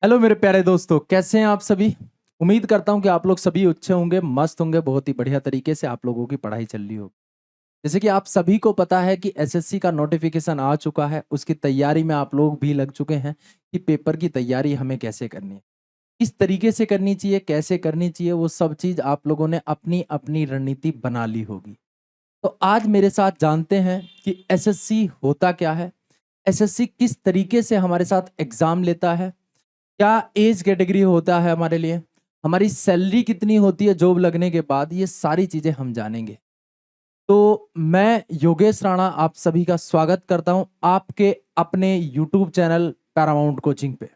Hello मेरे प्यारे दोस्तों, कैसे हैं आप सभी। उम्मीद करता हूं कि आप लोग सभी अच्छे होंगे, मस्त होंगे, बहुत ही बढ़िया तरीके से आप लोगों की पढ़ाई चल रही हो। जैसे कि आप सभी को पता है कि एसएससी का नोटिफिकेशन आ चुका है, उसकी तैयारी में आप लोग भी लग चुके हैं कि पेपर की तैयारी हमें कैसे करनी है, किस तरीके से करनी चाहिए, कैसे करनी चाहिए, वो सब चीज आप लोगों ने अपनी अपनी रणनीति बना ली होगी। तो आज मेरे साथ जानते हैं कि एसएससी होता क्या है, एसएससी किस तरीके से हमारे साथ एग्जाम लेता है, क्या एज कैटेगरी होता है हमारे लिए, हमारी सैलरी कितनी होती है जॉब लगने के बाद, ये सारी चीजें हम जानेंगे। तो मैं योगेश राणा आप सभी का स्वागत करता हूं आपके अपने यूट्यूब चैनल पैरामाउंट कोचिंग पे।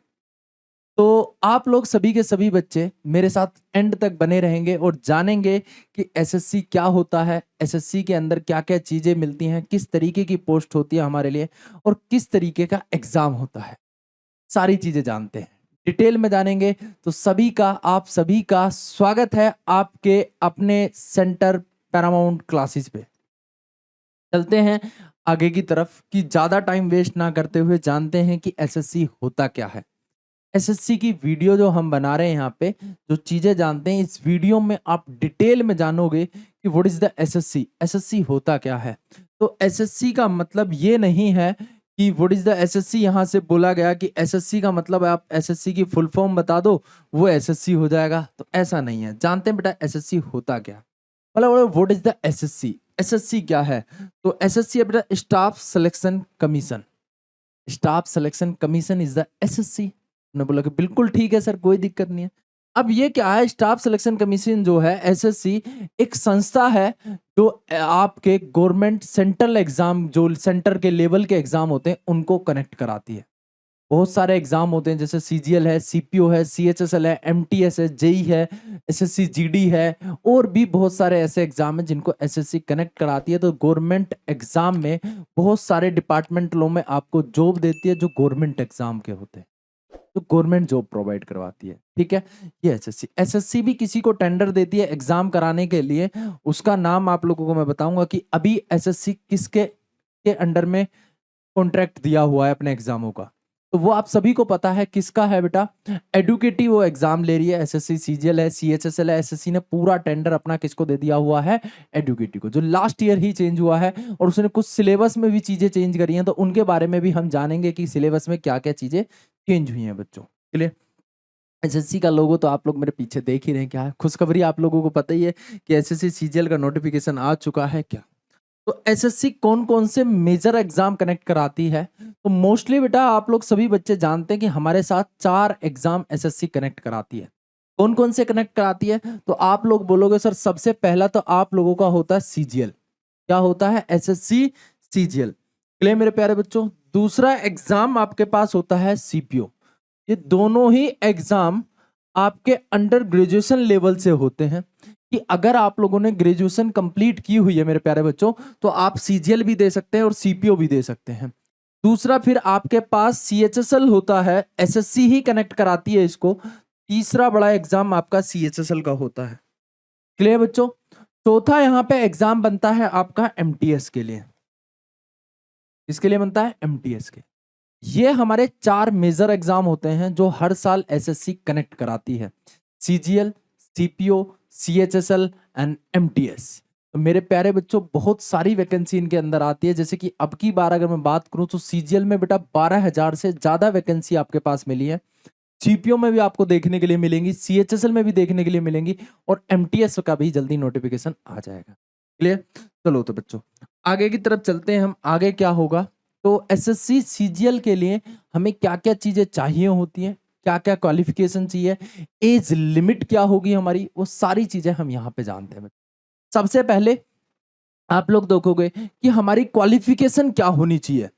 तो आप लोग सभी के सभी बच्चे मेरे साथ एंड तक बने रहेंगे और जानेंगे कि एसएससी क्या होता है, एसएससी के अंदर क्या क्या चीजें मिलती हैं, किस तरीके की पोस्ट होती है हमारे लिए और किस तरीके का एग्जाम होता है। सारी चीजें जानते हैं, डिटेल में जानेंगे। तो सभी का, आप सभी का स्वागत है आपके अपने सेंटर पैरामाउंट क्लासेस पे। चलते हैं आगे की तरफ कि ज्यादा टाइम वेस्ट ना करते हुए जानते हैं कि एसएससी होता क्या है। एसएससी की वीडियो जो हम बना रहे हैं यहाँ पे, जो चीजें जानते हैं इस वीडियो में आप डिटेल में जानोगे कि what is the assessee, SSC होता क्या है। तो एसएससी का मतलब ये नहीं है कि व्हाट इज द एसएससी, यहाँ से बोला गया कि एसएससी का मतलब है आप एसएससी की फुल फॉर्म बता दो वो एसएससी हो जाएगा, तो ऐसा नहीं है। जानते हैं बेटा एसएससी होता क्या, मतलब what is the assessee, SSC क्या है। तो एसएससी है बेटा staff selection commission, staff selection commission is the assessee. उन्होंने बोला कि बिल्कुल ठीक है सर, कोई दिक्कत नहीं है। अब ये क्या है, स्टाफ सिलेक्शन कमीशन जो है एसएससी एक संस्था है जो आपके गवर्नमेंट सेंट्रल एग्जाम, जो सेंटर के लेवल के एग्जाम होते हैं उनको कनेक्ट कराती है। बहुत सारे एग्जाम होते हैं जैसे सीजीएल है, सीपीओ है, सीएचएसएल है, एमटीएस है, जेई है, एसएससी जीडी है, और भी बहुत सारे ऐसे एग्जाम हैं जिनको एसएससी कनेक्ट कराती है। तो गवर्नमेंट एग्जाम में बहुत सारे डिपार्टमेंटलों में आपको जॉब देती है जो गवर्नमेंट एग्जाम के होते हैं, तो गवर्नमेंट जॉब प्रोवाइड करवाती है। ठीक है, ये एसएससी। एसएससी भी किसी को टेंडर देती है एग्जाम कराने के लिए, उसका नाम आप लोगों को मैं बताऊंगा कि अभी एसएससी किसके के अंडर में कॉन्ट्रैक्ट दिया हुआ है अपने एग्जामों का। तो वो आप सभी को पता है किसका है बेटा, एडुकेटिव वो एग्जाम ले रही है। एसएससी सीजीएल है, सीएचएसएल है, एसएससी ने पूरा टेंडर अपना किसको दे दिया हुआ है, एडुकेटिव को, जो लास्ट ईयर ही चेंज हुआ है और उसने कुछ सिलेबस में भी चीजें चेंज करी हैं, तो उनके बारे में भी हम जानेंगे कि सिलेबस में क्या क्या चीजें चेंज हुई हैं बच्चों। क्लियर। एसएससी का लोगो तो आप लोग मेरे पीछे देख ही रहे हैं, क्या है खुशखबरी आप लोगों को पता ही है कि एसएससी सीजीएल का नोटिफिकेशन आ चुका है। क्या, तो एसएससी कौन कौन से मेजर एग्जाम कनेक्ट कराती है, तो मोस्टली बेटा आप लोग सभी बच्चे जानते हैं कि हमारे साथ 4 एग्जाम एसएससी कनेक्ट कराती है। कौन कौन से कनेक्ट कराती है, तो आप लोग बोलोगे सर सबसे पहला तो आप लोगों का होता है सीजीएल। क्या होता है, एसएससी सीजीएल। क्लियर मेरे प्यारे बच्चों। दूसरा एग्जाम आपके पास होता है सीपीओ। ये दोनों ही एग्जाम आपके अंडर ग्रेजुएशन लेवल से होते हैं, कि अगर आप लोगों ने ग्रेजुएशन कंप्लीट की हुई है मेरे प्यारे बच्चों, तो आप सीजीएल भी दे सकते हैं और सीपीओ भी दे सकते हैं। दूसरा फिर आपके पास सीएचएसएल होता है, एसएससी ही कनेक्ट कराती है इसको। तीसरा बड़ा एग्जाम आपका सीएचएसएल का होता है। क्लियर बच्चों। चौथा यहाँ पे एग्जाम बनता है आपका एमटीएस के लिए। इसके लिए बनता है एमटीएस के। ये हमारे 4 मेजर एग्जाम होते हैं जो हर साल एसएससी कनेक्ट कराती है, CGL, CPO, CHSL and MTS. तो मेरे प्यारे बच्चों बहुत सारी वैकेंसी इनके अंदर आती है। जैसे कि अब की बार अगर मैं बात करूं तो सीजीएल में बेटा 12,000 से ज्यादा वैकेंसी आपके पास मिली है। सीपीओ में भी आपको देखने के लिए मिलेंगी, सीएचएसएल में भी देखने के लिए मिलेंगी, और एमटीएस का भी जल्दी नोटिफिकेशन आ जाएगा। क्लियर। चलो तो बच्चों आगे की तरफ चलते हैं हम, आगे क्या होगा। तो एसएससी सीजीएल के लिए हमें क्या क्या चीजें चाहिए होती हैं, क्या क्या क्वालिफिकेशन चाहिए, एज लिमिट क्या होगी हमारी, वो सारी चीजें हम यहाँ पे जानते हैं। सबसे पहले आप लोग देखोगे कि हमारी क्वालिफिकेशन क्या होनी चाहिए।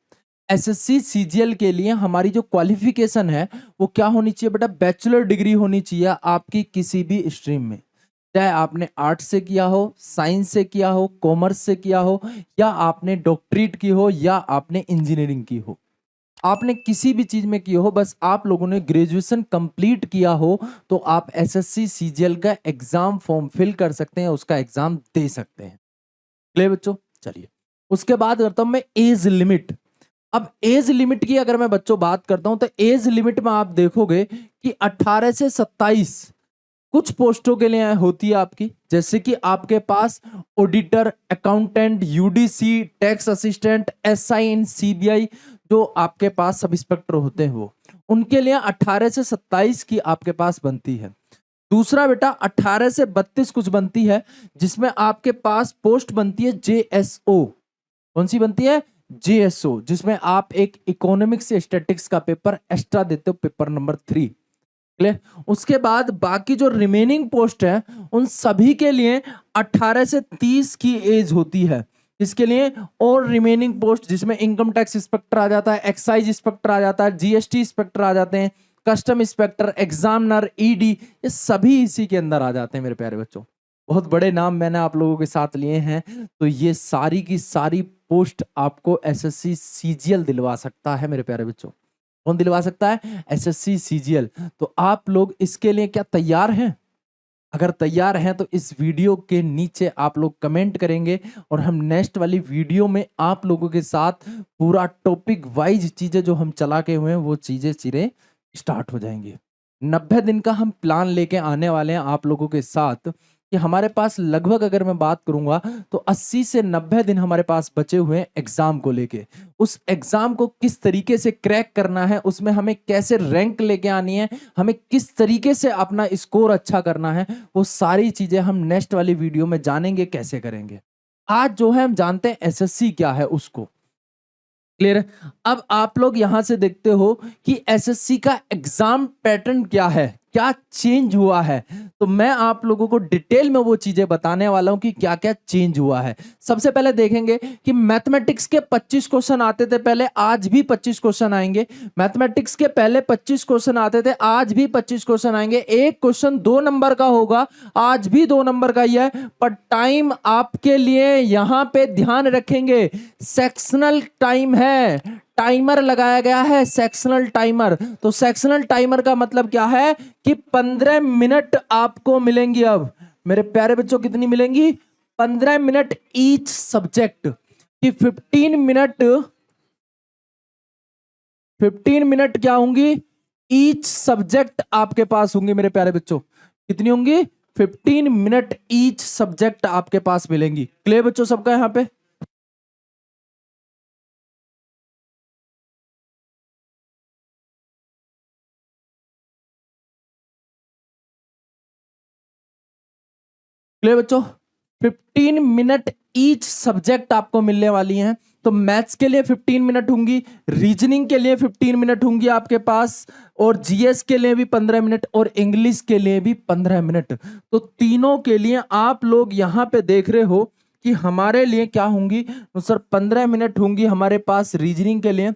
एसएससी सीजीएल के लिए हमारी जो क्वालिफिकेशन है वो क्या होनी चाहिए बेटा, बैचलर डिग्री होनी चाहिए आपकी किसी भी स्ट्रीम में, चाहे आपने आर्ट्स से किया हो, साइंस से किया हो, कॉमर्स से किया हो, या आपने डॉक्टरेट की हो, या आपने इंजीनियरिंग की हो। आपने किसी भी चीज में की हो, बस आप लोगों ने ग्रेजुएशन कंप्लीट किया हो, तो आप एसएससी सीजीएल का एग्जाम फॉर्म फिल कर सकते हैं, उसका एग्जाम दे सकते हैं। क्लियर बच्चों। चलिए उसके बाद करता हूं मैं एज लिमिट। अब एज लिमिट की अगर मैं बच्चों बात करता हूं तो एज लिमिट में आप देखोगे कि 18 से 27 कुछ पोस्टों के लिए होती है आपकी, जैसे कि आपके पास auditor, accountant, UDC, tax assistant, SI in CBI, जो आपके पास सब इंस्पेक्टर होते हैं वो, उनके लिए 18 से 27 की आपके पास बनती है। दूसरा बेटा 18 से 32 कुछ बनती है, जिसमें आपके पास पोस्ट बनती है जेएसओ। कौन सी बनती है? जेएसओ, जिसमें आप एक इकोनॉमिक्स स्टैटिक्स का पेपर एक्स्ट्रा देते हो, पेपर नंबर 3। क्लियर? उसके बाद बाकी जो रिमेनिंग पोस्ट है उन सभी के लिए 18 से 30 की एज होती है। इसके लिए और रिमेनिंग पोस्ट जिसमें इनकम टैक्स इंस्पेक्टर आ जाता है, एक्साइज इंस्पेक्टर आ जाता है, जीएसटी इंस्पेक्टर आ जाते हैं, कस्टम इंस्पेक्टर, एग्जामिनर, ईडी, ये सभी इसी के अंदर आ जाते हैं मेरे प्यारे बच्चों। बहुत बड़े नाम मैंने आप लोगों के साथ लिए हैं, तो ये सारी की सारी पोस्ट आपको एसएससी सीजीएल दिलवा सकता है मेरे प्यारे बच्चों। कौन दिलवा सकता है? SSC CGL. तो आप लोग इसके लिए क्या तैयार हैं? अगर तैयार हैं तो इस वीडियो के नीचे आप लोग कमेंट करेंगे और हम नेक्स्ट वाली वीडियो में आप लोगों के साथ पूरा टॉपिक वाइज चीजें जो हम चला के हुए हैं वो चीजें सिरे स्टार्ट हो जाएंगी। 90 दिन का हम प्लान लेके आने वाले हैं आप लोगों के साथ, कि हमारे पास लगभग अगर मैं बात करूंगा तो 80 से 90 दिन हमारे पास बचे हुए हैं एग्जाम को लेके। उस एग्जाम को किस तरीके से क्रैक करना है, उसमें हमें कैसे रैंक लेके आनी है, हमें किस तरीके से अपना स्कोर अच्छा करना है, वो सारी चीजें हम नेक्स्ट वाली वीडियो में जानेंगे कैसे करेंगे। आज जो है हम जानते हैं एसएससी क्या है उसको। क्लियर है? अब आप लोग यहां से देखते हो कि एसएससी का एग्जाम पैटर्न क्या है, क्या चेंज हुआ है। तो मैं आप लोगों को डिटेल में वो चीजें बताने वाला हूं कि क्या क्या चेंज हुआ है। सबसे पहले देखेंगे कि मैथमेटिक्स के 25 क्वेश्चन आते थे पहले, आज भी 25 क्वेश्चन आएंगे। मैथमेटिक्स के पहले 25 क्वेश्चन आते थे, आज भी 25 क्वेश्चन आएंगे। एक क्वेश्चन 2 नंबर का होगा, आज भी 2 नंबर का ही है, पर टाइम आपके लिए यहां पे ध्यान रखेंगे सेक्शनल टाइम है, टाइमर लगाया गया है, सेक्शनल टाइमर। तो सेक्शनल टाइमर का मतलब क्या है कि 15 मिनट आपको मिलेंगी। अब मेरे प्यारे बच्चों कितनी मिलेंगी? 15 मिनट ईच सब्जेक्ट की 15 मिनट क्या होंगी? ईच सब्जेक्ट आपके पास होंगे मेरे प्यारे बच्चों। कितनी होंगी? 15 मिनट ईच सब्जेक्ट आपके पास मिलेंगी। क्लियर बच्चों सबका यहां पे? क्लियर बच्चों? 15 मिनट ईच सब्जेक्ट आपको मिलने वाली हैं। तो मैथ्स के लिए 15 मिनट होंगी, रीजनिंग के लिए 15 मिनट होंगी आपके पास, और जीएस के लिए भी 15 मिनट, और इंग्लिश के लिए भी 15 मिनट। तो तीनों के लिए आप लोग यहां पे देख रहे हो कि हमारे लिए क्या होंगी। तो सर 15 मिनट होंगी हमारे पास रीजनिंग के लिए,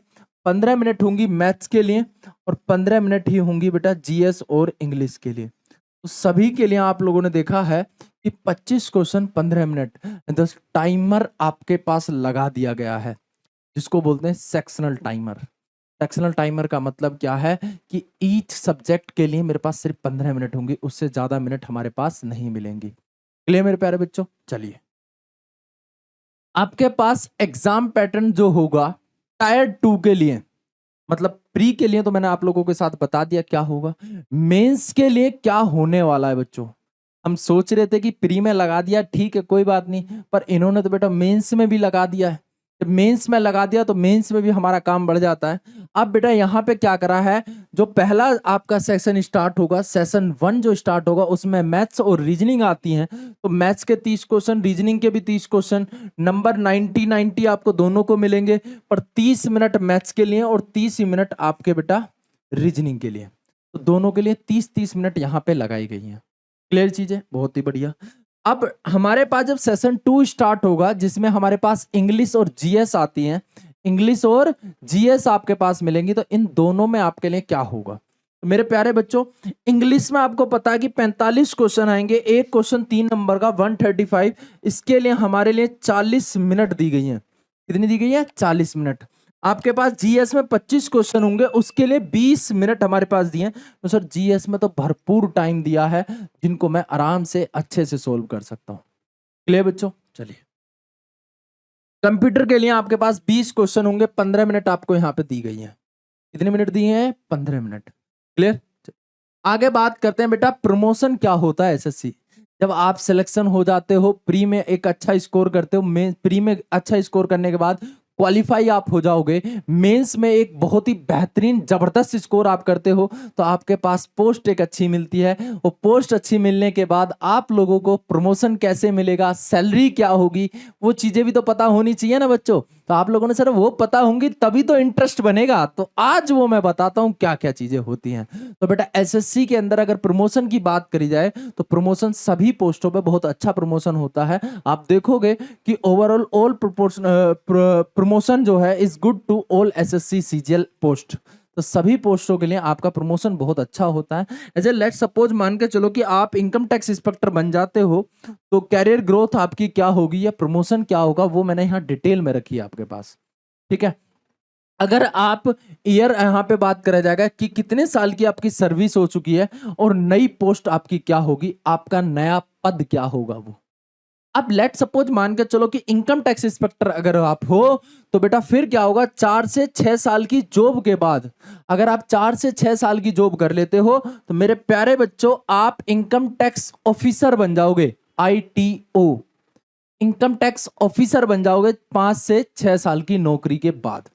15 मिनट होंगी मैथ्स के लिए, और 15 मिनट ही होंगी बेटा जीएस और इंग्लिश के लिए। तो सभी के लिए आप लोगों ने देखा है कि 25 क्वेश्चन 15 मिनट, टाइमर आपके पास लगा दिया गया है, जिसको बोलते हैं सेक्शनल टाइमर। सेक्शनल टाइमर का मतलब क्या है कि ईच सब्जेक्ट के लिए मेरे पास सिर्फ 15 मिनट होंगे, उससे ज्यादा मिनट हमारे पास नहीं मिलेंगी। क्लियर मेरे प्यारे बच्चों? चलिए, आपके पास एग्जाम पैटर्न जो होगा टायर 2 के लिए, मतलब प्री के लिए तो मैंने आप लोगों के साथ बता दिया क्या होगा। मेंस के लिए क्या होने वाला है बच्चों? हम सोच रहे थे कि प्री में लगा दिया, ठीक है कोई बात नहीं, पर इन्होंने तो बेटा मेंस में भी लगा दिया है। जब मेंस में लगा दिया तो मेंस में भी हमारा काम बढ़ जाता है। अब बेटा यहाँ पे क्या करा है, जो पहला आपका सेशन स्टार्ट होगा, सेशन 1 जो स्टार्ट होगा, उसमें मैथ्स और रीजनिंग आती हैं। तो मैथ्स के 30 क्वेश्चन, रीजनिंग के भी 30 क्वेश्चन, नंबर 90 आपको दोनों को मिलेंगे, पर 30 मिनट मैथ्स के लिए और 30 मिनट आपके बेटा रीजनिंग के लिए। तो दोनों के लिए 30-30 मिनट यहाँ पे लगाई गई हैं। क्लियर चीज है? बहुत ही बढ़िया। अब हमारे पास जब सेशन 2 स्टार्ट होगा, जिसमें हमारे पास इंग्लिश और जीएस आती हैं, इंग्लिश और जीएस आपके पास मिलेंगी, तो इन दोनों में आपके लिए क्या होगा? तो मेरे प्यारे बच्चों, इंग्लिश में आपको पता है कि 45 क्वेश्चन आएंगे, एक क्वेश्चन 3 नंबर का 135। इसके लिए हमारे लिए 40 मिनट दी गई है। कितनी दी गई है? 40 मिनट। आपके पास जीएस में 25 क्वेश्चन होंगे, उसके लिए 20 मिनट हमारे पास दिए। तो सर जीएस में तो भरपूर टाइम दिया है, जिनको मैं आराम से अच्छे से सोल्व कर सकता हूं। क्लियर बच्चों? चलिए, कंप्यूटर के लिए आपके पास 20 क्वेश्चन होंगे, 15 मिनट आपको यहाँ पे दी गई है। कितने मिनट दिए हैं? 15 मिनट। क्लियर? आगे बात करते हैं बेटा, प्रमोशन क्या होता है एसएससी। जब आप सिलेक्शन हो जाते हो, प्री में एक अच्छा स्कोर करते हो, प्री में अच्छा स्कोर करने के बाद क्वालिफाई आप हो जाओगे, मेंस में एक बहुत ही बेहतरीन जबरदस्त स्कोर आप करते हो, तो आपके पास पोस्ट एक अच्छी मिलती है। और पोस्ट अच्छी मिलने के बाद आप लोगों को प्रमोशन कैसे मिलेगा, सैलरी क्या होगी, वो चीजें भी तो पता होनी चाहिए ना बच्चों। तो आप लोगों ने सर वो पता होंगी तभी तो इंटरेस्ट बनेगा। तो आज वो मैं बताता हूं क्या क्या चीजें होती हैं। तो बेटा एसएससी के अंदर अगर प्रमोशन की बात करी जाए तो प्रमोशन सभी पोस्टों पे बहुत अच्छा प्रमोशन होता है। आप देखोगे कि ओवरऑल ऑल प्रमोशन जो है is good to all SSC CGL post. तो सभी पोस्टों के लिए आपका प्रमोशन बहुत अच्छा होता है। एज ए लेट सपोज मान के चलो कि आप इनकम टैक्स इंस्पेक्टर बन जाते हो, तो कैरियर ग्रोथ आपकी क्या होगी या प्रमोशन क्या होगा, वो मैंने यहाँ डिटेल में रखी है आपके पास। ठीक है, अगर आप ईयर यहाँ पे बात करा जाएगा कि कितने साल की आपकी सर्विस हो चुकी है और नई पोस्ट आपकी क्या होगी, आपका नया पद क्या होगा वो। अब लेट सपोज मान के चलो कि इनकम टैक्स इंस्पेक्टर अगर आप हो, तो बेटा फिर क्या होगा, 4 से 6 साल की जॉब के बाद, अगर आप 4 से 6 साल की जॉब कर लेते हो तो मेरे प्यारे बच्चों आप इनकम टैक्स ऑफिसर बन जाओगे, ITO इनकम टैक्स ऑफिसर बन जाओगे 5 से 6 साल की नौकरी के बाद।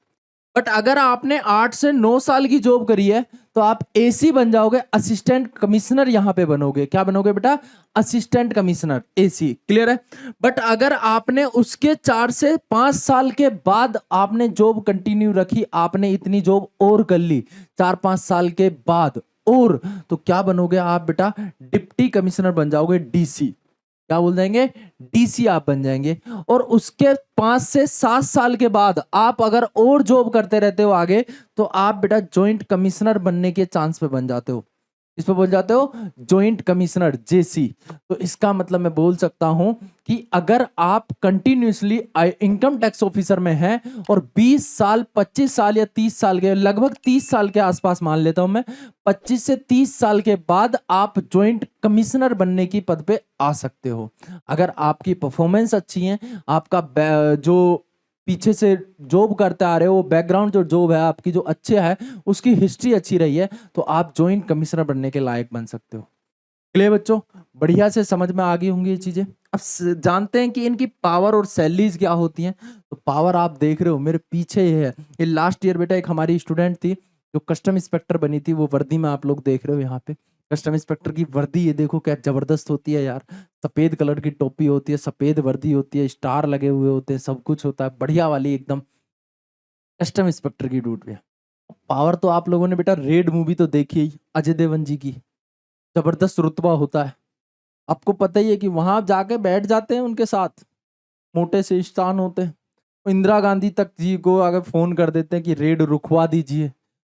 बट अगर आपने 8 से 9 साल की जॉब करी है तो आप AC बन जाओगे, असिस्टेंट कमिश्नर यहां पे बनोगे। क्या बनोगे बेटा? Assistant commissioner, AC। क्लियर है? बट अगर आपने उसके 4 से 5 साल के बाद आपने जॉब कंटिन्यू रखी, आपने इतनी जॉब और कर ली 4-5 साल के बाद, और तो क्या बनोगे आप बेटा? डिप्टी कमिश्नर बन जाओगे, DC। क्या बोल जाएंगे? DC आप बन जाएंगे। और उसके 5 से 7 साल के बाद आप अगर और जॉब करते रहते हो आगे, तो आप बेटा जॉइंट कमिश्नर बनने के चांस पे बन जाते हो। इस पे बोल जाते हो जॉइंट कमिश्नर, JC। तो इसका मतलब मैं बोल सकता हूं कि अगर आप कंटिन्यूसली इनकम टैक्स ऑफिसर में हैं और 20 साल 25 साल या 30 साल के, लगभग 30 साल के आसपास मान लेता हूं मैं, 25 से 30 साल के बाद आप जॉइंट कमिश्नर बनने की पद पे आ सकते हो। अगर आपकी परफॉर्मेंस अच्छी है, आपका जो पीछे से जॉब करते आ रहे हो, बैकग्राउंड जो जॉब है आपकी जो अच्छे है, उसकी हिस्ट्री अच्छी रही है, तो आप जॉइंट कमिश्नर बनने के लायक बन सकते हो। क्लियर बच्चों? बढ़िया से समझ में आ गई होंगी ये चीजें। अब जानते हैं कि इनकी पावर और सैलरीज क्या होती हैं। तो पावर आप देख रहे हो मेरे पीछे ये है। ये लास्ट ईयर बेटा एक हमारी स्टूडेंट थी जो कस्टम इंस्पेक्टर बनी थी, वो वर्दी में आप लोग देख रहे हो यहाँ पे कस्टम इंस्पेक्टर की वर्दी। ये देखो क्या जबरदस्त होती है यार, सफेद कलर की टोपी होती है, सफेद वर्दी होती है, स्टार लगे हुए होते हैं, सब कुछ होता है, बढ़िया वाली एकदम कस्टम इंस्पेक्टर की ड्यूटी पे। पावर तो आप लोगों ने बेटा रेड मूवी तो देखी ही, अजय देवगन जी की, जबरदस्त रुतबा होता है। आपको पता ही है कि वहां आप जाके बैठ जाते हैं उनके साथ, मोटे से स्थान होते हैं, इंदिरा गांधी तक जी को अगर फोन कर देते हैं कि रेड रुकवा दीजिए,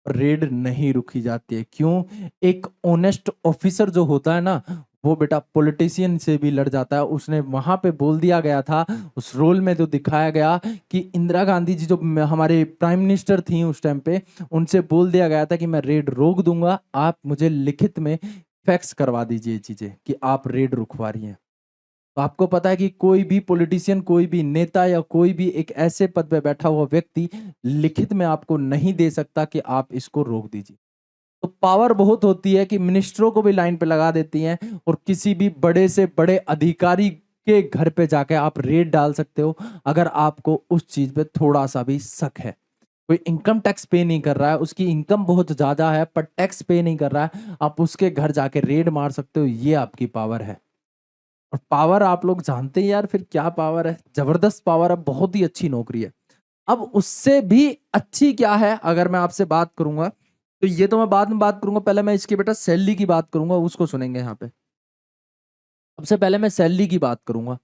रेड नहीं रुकी जाती है। क्यों? एक ऑनेस्ट ऑफिसर जो होता है ना, वो बेटा पॉलिटिशियन से भी लड़ जाता है। उसने वहां पे बोल दिया गया था, उस रोल में जो दिखाया गया कि इंदिरा गांधी जी जो हमारे प्राइम मिनिस्टर थी उस टाइम पे, उनसे बोल दिया गया था कि मैं रेड रोक दूंगा, आप मुझे लिखित में फैक्स करवा दीजिए चीजें कि आप रेड रुकवा रही हैं। तो आपको पता है कि कोई भी पॉलिटिशियन, कोई भी नेता या कोई भी एक ऐसे पद पे बैठा हुआ व्यक्ति लिखित में आपको नहीं दे सकता कि आप इसको रोक दीजिए। तो पावर बहुत होती है कि मिनिस्टरों को भी लाइन पे लगा देती हैं, और किसी भी बड़े से बड़े अधिकारी के घर पे जाके आप रेड डाल सकते हो अगर आपको उस चीज पे थोड़ा सा भी शक है। कोई इनकम टैक्स पे नहीं कर रहा है, उसकी इनकम बहुत ज्यादा है पर टैक्स पे नहीं कर रहा है, आप उसके घर जाके रेड मार सकते हो। ये आपकी पावर है। और पावर आप लोग जानते हैं यार, फिर क्या पावर है, जबरदस्त पावर है, बहुत ही अच्छी नौकरी है। अब उससे भी अच्छी क्या है अगर मैं आपसे बात करूंगा, तो ये तो मैं बाद में बात करूंगा, पहले मैं इसकी बेटा सैलरी की बात करूंगा, उसको सुनेंगे यहाँ पे। सबसे पहले मैं सैलरी की बात करूंगा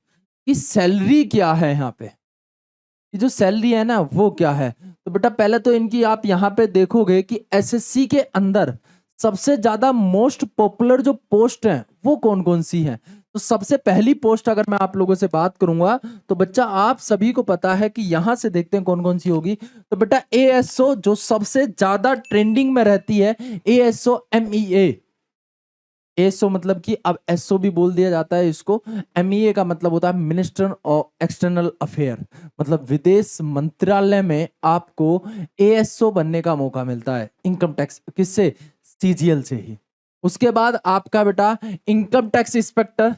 कि सैलरी क्या है यहाँ पे। ये जो सैलरी है ना वो क्या है, तो बेटा पहले तो इनकी आप यहाँ पे देखोगे कि एसएससी के अंदर सबसे ज्यादा मोस्ट पॉपुलर जो पोस्ट है वो कौन कौन सी है। तो सबसे पहली पोस्ट अगर मैं आप लोगों से बात करूंगा, तो बच्चा आप सभी को पता है कि यहां से देखते हैं कौन कौन सी होगी। तो बेटा ASO जो सबसे ज्यादा ट्रेंडिंग में रहती है, ASO MEA, एसओ मतलब कि अब एसओ भी बोल दिया जाता है इसको। एमईए का मतलब होता है मिनिस्टर ऑफ एक्सटर्नल अफेयर, मतलब विदेश मंत्रालय में आपको एएसओ बनने का मौका मिलता है इनकम टैक्स किससे, सीजीएल से ही। उसके बाद आपका बेटा income tax inspector,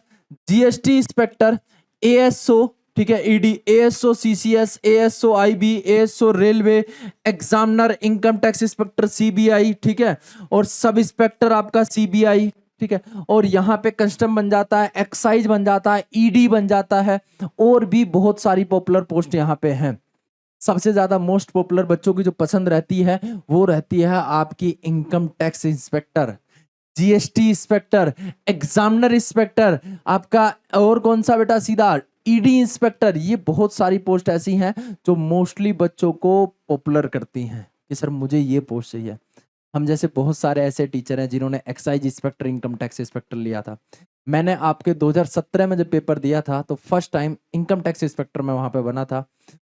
GST inspector, ASO, ठीक है, ED, ASO CCS, ASO IB, ASO railway, examiner, income tax inspector CBI, ठीक है, और सब इंस्पेक्टर आपका सीबीआई, ठीक है, और यहाँ पे कस्टम बन जाता है, एक्साइज बन जाता है, ईडी बन जाता है, और भी बहुत सारी पॉपुलर पोस्ट यहाँ पे हैं। सबसे ज्यादा मोस्ट पॉपुलर बच्चों की जो पसंद रहती है वो रहती है आपकी income tax inspector, GST inspector, examiner inspector, आपका और कौन सा बेटा सीधा ईडी इंस्पेक्टर। ये बहुत सारी पोस्ट ऐसी हैं जो मोस्टली बच्चों को पॉपुलर करती हैं कि सर मुझे ये पोस्ट चाहिए। हम जैसे बहुत सारे ऐसे टीचर हैं जिन्होंने excise inspector, income tax inspector लिया था। मैंने आपके 2017 में जब पेपर दिया था तो first time income tax inspector में वहां पे बना था।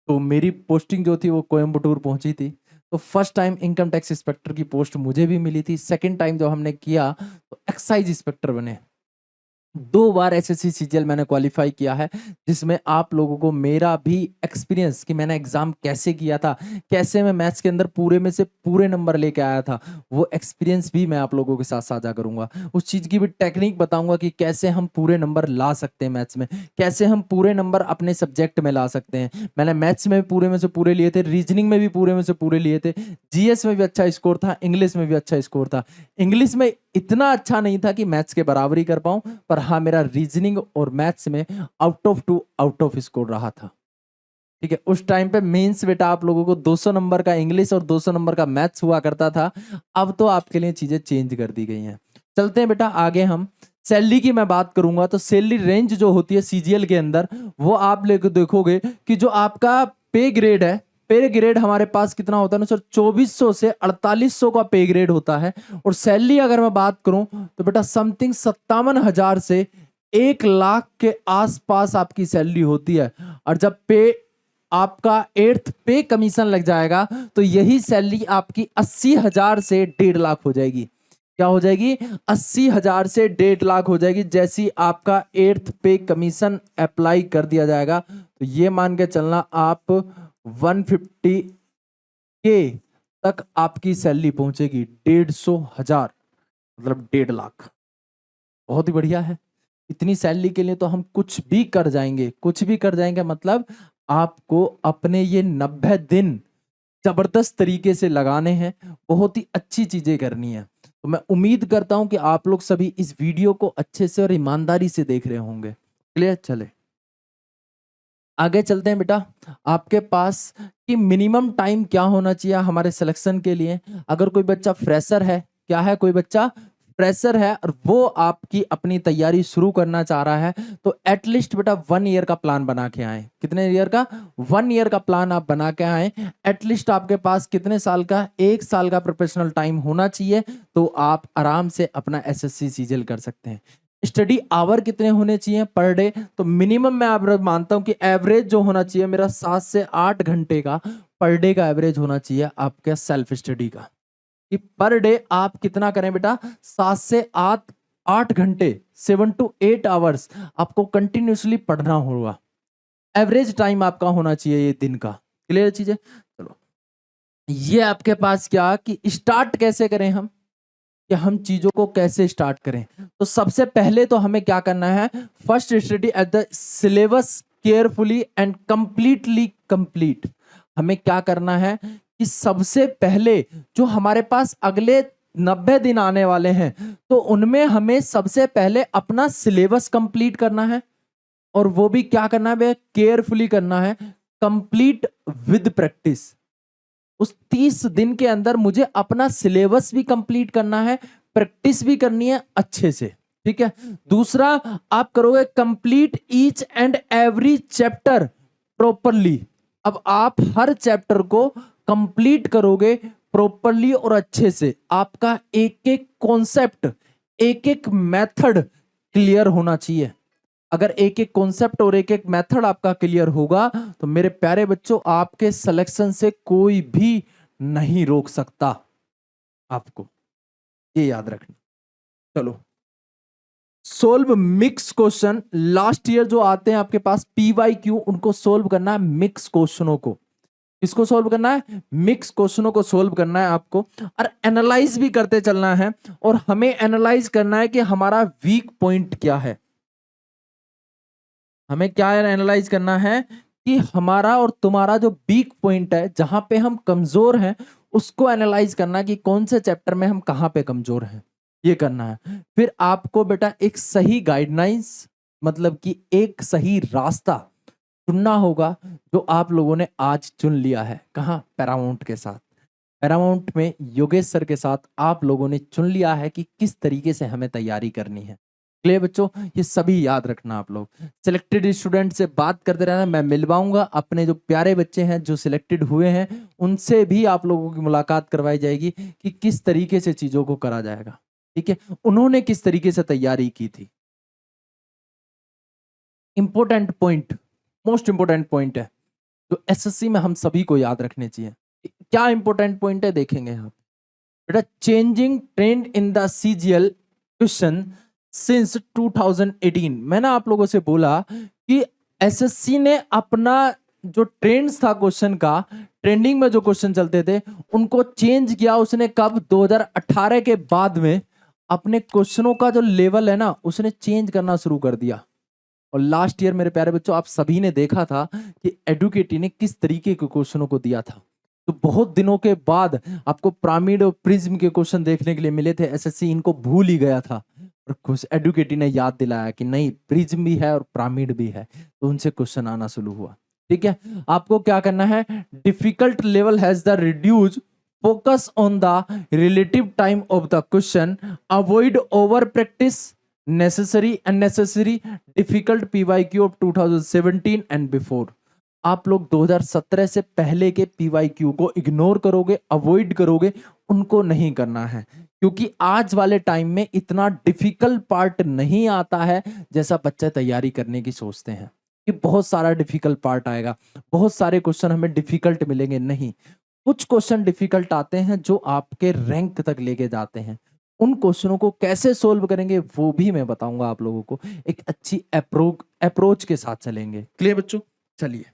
तो मेरी पोस्टिंग जो थी वो कोयम्बटूर पहुंची थी। तो first time income tax inspector की पोस्ट मुझे भी मिली थी। सेकंड टाइम जब हमने किया तो एक्साइज इंस्पेक्टर बने। 2 बार एसएससी सीजीएल मैंने क्वालिफाई किया है, जिसमें आप लोगों को मेरा भी एक्सपीरियंस कि मैंने एग्जाम कैसे किया था, कैसे मैं मैथ्स के अंदर पूरे में से पूरे नंबर लेके आया था, वो एक्सपीरियंस भी मैं आप लोगों के साथ साझा करूंगा। उस चीज की भी टेक्निक बताऊंगा कि कैसे हम पूरे नंबर ला सकते हैं मैथ्स में, कैसे हम पूरे नंबर अपने सब्जेक्ट में ला सकते हैं। मैंने मैथ्स में पूरे में से पूरे लिए थे, रीजनिंग में भी पूरे में से पूरे लिए थे, जीएस में भी अच्छा स्कोर था, इंग्लिश में भी अच्छा स्कोर था। इंग्लिश में इतना अच्छा नहीं था कि मैथ्स के बराबरी कर पाऊं, पर हाँ मेरा रीजनिंग और मैथ्स में out of 2 out off score रहा था। ठीक है, उस टाइम पे मेंस बेटा आप लोगों को 200 नंबर का इंग्लिश और 200 नंबर का मैथ्स हुआ करता था। अब तो आपके लिए चीजें चेंज कर दी गई हैं। चलते हैं बेटा आगे। हम सैलरी की मैं बात करूंगा तो सैलरी रेंज जो होती है सीजीएल के अंदर, वो आप लेकर देखोगे कि जो आपका पे ग्रेड है, पे ग्रेड हमारे पास कितना होता है ना सर, 2400 से 4800 का पे ग्रेड होता है। और सैलरी अगर मैं बात करूं तो बेटा समथिंग 57,000 से 1 लाख के आसपास आपकी सैलरी होती है। और जब पे आपका 8th पे कमीशन लग जाएगा तो यही सैलरी आपकी 80,000 से 1.5 लाख हो जाएगी। क्या हो जाएगी? 80,000 से 1.5 लाख हो जाएगी। जैसी आपका 8th पे कमीशन अप्लाई कर दिया जाएगा तो ये मान के चलना आप 150 के तक आपकी सैलरी पहुंचेगी। 150,000 मतलब 1.5 लाख। बहुत ही बढ़िया है। इतनी सैलरी के लिए तो हम कुछ भी कर जाएंगे, कुछ भी कर जाएंगे। मतलब आपको अपने ये 90 दिन जबरदस्त तरीके से लगाने हैं, बहुत ही अच्छी चीजें करनी है। तो मैं उम्मीद करता हूं कि आप लोग सभी इस वीडियो को अच्छे से और ईमानदारी से देख रहे होंगे। क्लियर? चले आगे चलते हैं बेटा। आपके पास कि मिनिमम टाइम क्या होना चाहिए हमारे सिलेक्शन के लिए। अगर कोई बच्चा फ्रेशर है, क्या है, कोई बच्चा फ्रेशर है और वो आपकी अपनी तैयारी शुरू करना चाह रहा है तो एटलीस्ट बेटा 1 ईयर का प्लान बना के आए। कितने ईयर का? 1 ईयर का प्लान आप बना के आए। एटलीस्ट आपके पास कितने साल का? 1 साल का प्रोफेशनल टाइम होना चाहिए, तो आप आराम से अपना एसएससी सीजीएल कर सकते हैं। स्टडी आवर कितने होने चाहिए पर डे? तो मिनिमम मैं आप मानता हूं कि एवरेज जो होना चाहिए मेरा 7 से 8 घंटे का पर डे का एवरेज होना चाहिए आपके सेल्फ स्टडी का। कि पर डे आप कितना करें बेटा? 7 से 8 घंटे, 7 to 8 आवर्स आपको कंटिन्यूसली पढ़ना होगा। एवरेज टाइम आपका होना चाहिए ये दिन का। क्लियर चीज है? चलो, ये आपके पास क्या कि स्टार्ट कैसे करें हम, कि हम चीजों को कैसे स्टार्ट करें। तो सबसे पहले तो हमें क्या करना है, first study at the syllabus carefully and completely complete. हमें क्या करना है कि सबसे पहले जो हमारे पास अगले 90 दिन आने वाले हैं तो उनमें हमें सबसे पहले अपना सिलेबस कंप्लीट करना है। और वो भी क्या करना है, केयरफुली करना है, कंप्लीट विद प्रैक्टिस। उस 30 दिन के अंदर मुझे अपना सिलेबस भी कंप्लीट करना है, प्रैक्टिस भी करनी है अच्छे से। ठीक है। दूसरा, आप करोगे complete each and every chapter properly. अब आप हर चैप्टर को कंप्लीट करोगे प्रॉपरली और अच्छे से। आपका एक एक कॉन्सेप्ट, एक एक मेथड क्लियर होना चाहिए। अगर एक एक कॉन्सेप्ट और एक एक मेथड आपका क्लियर होगा तो मेरे प्यारे बच्चों आपके सिलेक्शन से कोई भी नहीं रोक सकता आपको, ये याद रखना। चलो solve mix question. Last year जो आते हैं आपके पास PYQ, उनको सोल्व करना है मिक्स क्वेश्चनों को। किसको सोल्व करना है? मिक्स क्वेश्चनों को सोल्व करना है आपको, और एनालाइज भी करते चलना है। और हमें एनालाइज करना है कि हमारा वीक पॉइंट क्या है। हमें क्या एनालाइज करना है कि हमारा और तुम्हारा जो वीक पॉइंट है, जहां पे हम कमजोर हैं, उसको एनालाइज करना है कि कौन से चैप्टर में हम कहां पे कमजोर हैं, ये करना है। फिर आपको बेटा एक सही गाइडलाइंस, मतलब कि एक सही रास्ता चुनना होगा, जो आप लोगों ने आज चुन लिया है। कहाँ? पैरामाउंट के साथ। पैरामाउंट में योगेश सर के साथ आप लोगों ने चुन लिया है कि किस तरीके से हमें तैयारी करनी है। क्लियर बच्चों? ये सभी याद रखना आप लोग। सिलेक्टेड स्टूडेंट से बात करते रहना, मैं मिलवाऊंगा अपने जो प्यारे बच्चे हैं जो सिलेक्टेड हुए हैं, उनसे भी आप लोगों की मुलाकात करवाई जाएगी कि किस तरीके से चीजों को करा जाएगा। ठीक है, उन्होंने किस तरीके से तैयारी की थी। Important point, most important point है जो एसएससी में हम सभी को याद रखने चाहिए। क्या इंपॉर्टेंट पॉइंट है देखेंगे यहाँ बेटा। Changing trend in the CGL question since 2018। मैंने आप लोगों से बोला कि एसएससी ने अपना जो ट्रेंड्स था क्वेश्चन का, ट्रेंडिंग में जो क्वेश्चन चलते थे, उनको चेंज किया उसने कब? 2018 के बाद में अपने क्वेश्चनों का जो लेवल है ना, उसने चेंज करना शुरू कर दिया। और लास्ट ईयर मेरे प्यारे बच्चों, आप सभी ने देखा था कि एडुकेटी ने किस तरीके के क्वेश्चनों को दिया था। तो बहुत दिनों के बाद आपको पिरामिड और प्रिज्म के क्वेश्चन देखने के लिए मिले थे। एसएससी इनको भूल ही गया था, और कुछ एडुकेटी ने याद दिलाया कि नहीं, प्रिज्म भी है और पिरामिड भी है, तो उनसे क्वेश्चन आना शुरू हुआ। ठीक है, आपको क्या करना है? Difficult level has the reduce, focus on the relative time of the question, avoid over practice, necessary unnecessary difficult PYQ of 2017 and before। आप लोग 2017 से पहले के PYQ को इग्नोर करोगे, अवॉइड करोगे, उनको नहीं करना है, क्योंकि आज वाले टाइम में इतना डिफिकल्ट पार्ट नहीं आता है जैसा बच्चे तैयारी करने की सोचते हैं कि बहुत सारा डिफिकल्ट पार्ट आएगा, बहुत सारे क्वेश्चन हमें डिफिकल्ट मिलेंगे। नहीं, कुछ क्वेश्चन डिफिकल्ट आते हैं जो आपके रैंक तक लेके जाते हैं। उन क्वेश्चनों को कैसे सोल्व करेंगे वो भी मैं बताऊंगा आप लोगों को। एक अच्छी अप्रोच के साथ चलेंगे। क्लियर बच्चों? चलिए,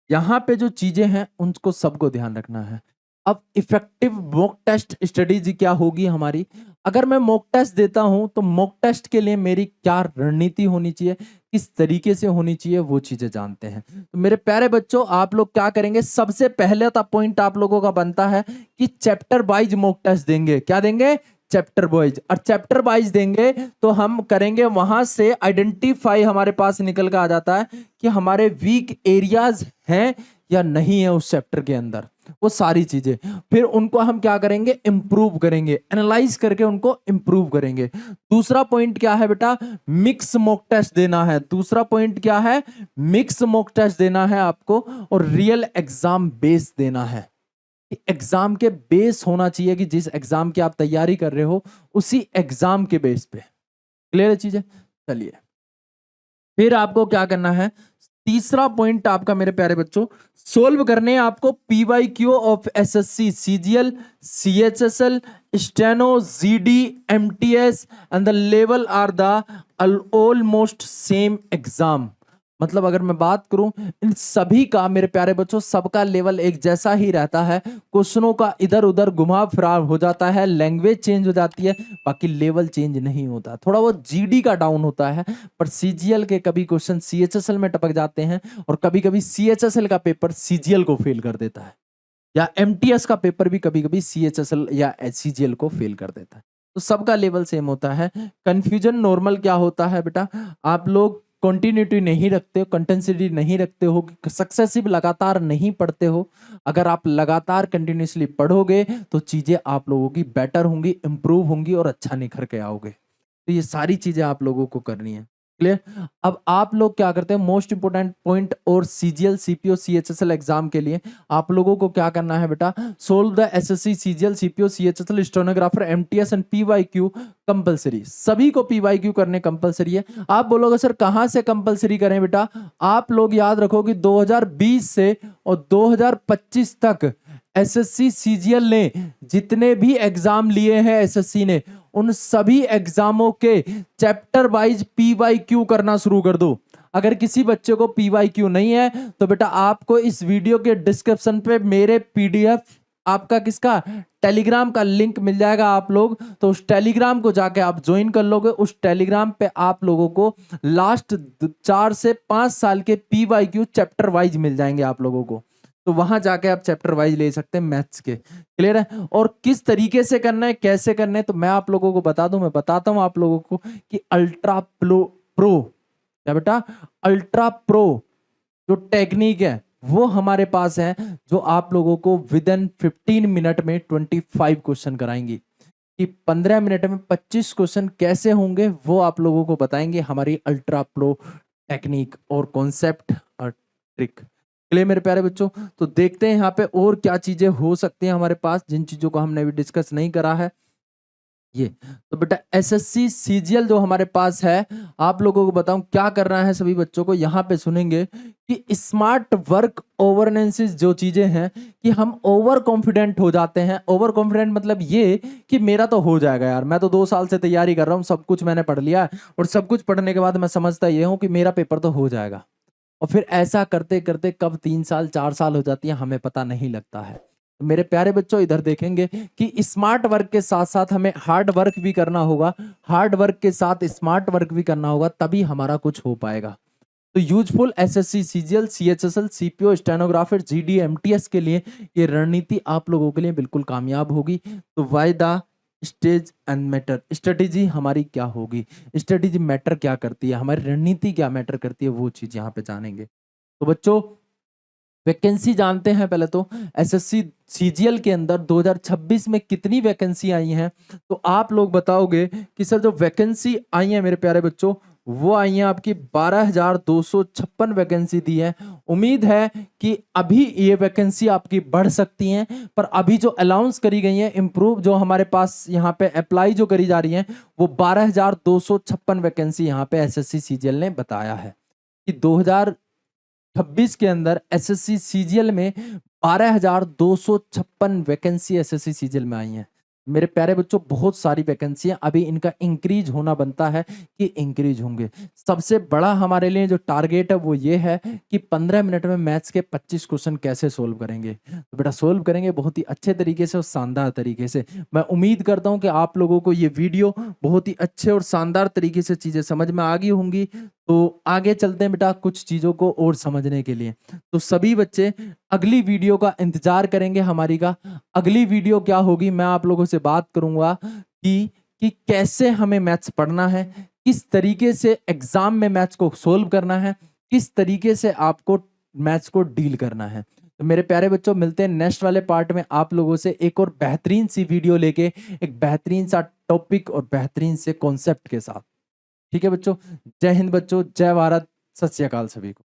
यहां पे जो चीजें हैं उनको सबको ध्यान रखना है। अब इफेक्टिव मॉक टेस्ट स्ट्रेटेजी क्या होगी हमारी? अगर मैं मॉक टेस्ट देता हूं तो मॉक टेस्ट के लिए मेरी क्या रणनीति होनी चाहिए, किस तरीके से होनी चाहिए, वो चीजें जानते हैं। तो मेरे प्यारे बच्चों, आप लोग क्या करेंगे? सबसे पहले तो पॉइंट आप लोगों का बनता है कि चैप्टर वाइज मॉक टेस्ट देंगे। क्या देंगे? Chapter wise. और चैप्टर वाइज देंगे तो हम करेंगे वहां से आइडेंटिफाई, हमारे पास निकल कर आ जाता है कि हमारे वीक एरियाज हैं या नहीं है उस चैप्टर के अंदर, वो सारी चीजें। फिर उनको हम क्या करेंगे? इंप्रूव करेंगे, एनालाइज करके उनको इंप्रूव करेंगे। दूसरा पॉइंट क्या है बेटा? मिक्स मॉक टेस्ट देना है। दूसरा पॉइंट क्या है? मिक्स मॉक टेस्ट देना है आपको, और रियल एग्जाम बेस देना है। एग्जाम के बेस होना चाहिए कि जिस एग्जाम की आप तैयारी कर रहे हो उसी एग्जाम के बेस पे। क्लियर है चीजें? चलिए, फिर आपको क्या करना है? तीसरा पॉइंट आपका मेरे प्यारे बच्चों, सोल्व करने आपको PYQ of SSC, CGL, CHSL, steno, GD, MTS and the level are the almost same exam. मतलब अगर मैं बात करूं, इन सभी का मेरे प्यारे बच्चों सबका लेवल एक जैसा ही रहता है। क्वेश्चनों का इधर उधर घुमा फिरा हो जाता है, लैंग्वेज चेंज हो जाती है, बाकी लेवल चेंज नहीं होता। थोड़ा वो GD का डाउन होता है, पर CGL के कभी क्वेश्चन CHSL में टपक जाते हैं, और कभी कभी CHSL का पेपर CGL को फेल कर देता है, या MTS का पेपर भी कभी कभी CHSL या CGL को फेल कर देता है। तो सबका लेवल सेम होता है। कंफ्यूजन नॉर्मल क्या होता है बेटा? आप लोग कंटिन्यूटी नहीं रखते हो, कंटेंसिटी नहीं रखते हो, सक्सेसिव लगातार नहीं पढ़ते हो। अगर आप लगातार कंटिन्यूसली पढ़ोगे तो चीजें आप लोगों की बेटर होंगी, इंप्रूव होंगी, और अच्छा निखर के आओगे। तो ये सारी चीजें आप लोगों को करनी है। क्लियर? अब आप लोग क्या करते हैं? मोस्ट इंपोर्टेंट पॉइंट, और CGL, CPO, CHSL एग्जाम के लिए आप लोगों को क्या करना है बेटा? Solve the SSC, CGL, CPO, CHSL, stenographer, MTS and PYQ compulsory. सभी को PYQ करने कंपलसरी है। आप बोलोगे सर कहां से कंपलसरी करें बेटा? आप लोग याद रखो कि 2020 से और 2025 तक SSC, CGL ने जितने भी एग्जाम लिए हैं SSC ने, उन सभी एग्जामों के चैप्टर वाइज PYQ करना शुरू कर दो। अगर किसी बच्चे को PYQ नहीं है तो बेटा आपको इस वीडियो के डिस्क्रिप्शन पे मेरे PDF आपका किसका टेलीग्राम का लिंक मिल जाएगा। आप लोग तो उस टेलीग्राम को जाके आप ज्वाइन कर लोगे। उस टेलीग्राम पे आप लोगों को लास्ट 4 से 5 साल के PYQ चैप्टर वाइज मिल जाएंगे आप लोगों को। तो वहां जाके आप चैप्टर वाइज ले सकते हैं मैथ्स के। क्लियर है? और किस तरीके से करना है, कैसे करना है, तो मैं आप लोगों को बता दूं। मैं बताता हूं आप लोगों को कि अल्ट्रा प्रो क्या बेटा, अल्ट्रा प्रो जो टेक्निक है वो हमारे पास है, जो आप लोगों को विद इन 15 मिनट में 25 क्वेश्चन कराएंगी। कि 15 मिनट में 25 क्वेश्चन कैसे होंगे वो आप लोगों को बताएंगे हमारी अल्ट्रा प्रो टेक्निक और कॉन्सेप्ट और ट्रिक। क्लियर मेरे प्यारे बच्चों? तो देखते हैं यहाँ पे और क्या चीजें हो सकती हैं हमारे पास, जिन चीजों को हमने अभी डिस्कस नहीं करा है। ये तो बेटा SSC CGL जो हमारे पास है, आप लोगों को बताऊं क्या करना है सभी बच्चों को। यहाँ पे सुनेंगे कि स्मार्ट वर्क ओवरनेंसेस जो चीजें हैं कि हम ओवर कॉन्फिडेंट हो जाते हैं। ओवर कॉन्फिडेंट मतलब ये कि मेरा तो हो जाएगा यार, मैं तो 2 साल से तैयारी कर रहा हूँ, सब कुछ मैंने पढ़ लिया है और सब कुछ पढ़ने के बाद मैं समझता ये हूँ कि मेरा पेपर तो हो जाएगा। और फिर ऐसा करते करते कब 3 साल 4 साल हो जाती है हमें पता नहीं लगता है। मेरे प्यारे बच्चों इधर देखेंगे कि स्मार्ट वर्क के साथ साथ हमें हार्ड वर्क भी करना होगा, हार्ड वर्क के साथ स्मार्ट वर्क भी करना होगा, तभी हमारा कुछ हो पाएगा। तो useful SSC CGL CHSL CPO stenographer GD MTS के लिए ये रणनीति आप लोगों के लिए बिल्कुल कामयाब होगी। तो why the stage and matter, strategy हमारी क्या होगी, स्ट्रेटेजी मैटर क्या करती है, हमारी रणनीति क्या मैटर करती है, वो चीज यहाँ पे जानेंगे। तो बच्चों वैकेंसी जानते हैं पहले तो। SSC CGL के अंदर 2026 में कितनी वैकेंसी आई हैं, तो आप लोग बताओगे कि सर जो वैकेंसी आई है मेरे प्यारे बच्चों वो आई है आपकी 12,256 वैकेंसी दी है। उम्मीद है कि अभी ये वैकेंसी आपकी बढ़ सकती हैं, पर अभी जो अलाउंस करी गई है इम्प्रूव जो हमारे पास यहाँ पे अप्लाई जो करी जा रही है वो 12,256 वैकेंसी यहाँ पे SSC CGL ने बताया है कि 2026 के अंदर SSC CGL में 12,256 वैकेंसी SSC CGL में आई हैं। मेरे प्यारे बच्चों बहुत सारी वैकेंसी हैं, अभी इनका इंक्रीज होना बनता है कि इंक्रीज होंगे। सबसे बड़ा हमारे लिए जो टारगेट है वो ये है कि 15 मिनट में मैथ्स के 25 क्वेश्चन कैसे सोल्व करेंगे। तो बेटा सोल्व करेंगे बहुत ही अच्छे तरीके से और शानदार तरीके से। मैं उम्मीद करता हूं कि आप लोगों को ये वीडियो बहुत ही अच्छे और शानदार तरीके से चीजें समझ में आ गई होंगी। तो आगे चलते हैं बेटा कुछ चीजों को और समझने के लिए। तो सभी बच्चे अगली वीडियो का इंतजार करेंगे हमारी का। अगली वीडियो क्या होगी मैं आप लोगों से बात करूंगा कि कैसे हमें मैथ्स पढ़ना है, किस तरीके से एग्जाम में मैथ्स को सोल्व करना है, किस तरीके से आपको मैथ्स को डील करना है। तो मेरे प्यारे बच्चों मिलते हैं नेक्स्ट वाले पार्ट में आप लोगों से एक और बेहतरीन सी वीडियो लेके, एक बेहतरीन सा टॉपिक और बेहतरीन से कॉन्सेप्ट के साथ। ठीक है बच्चों, जय हिंद बच्चों, जय भारत, सत श्री अकाल सभी को।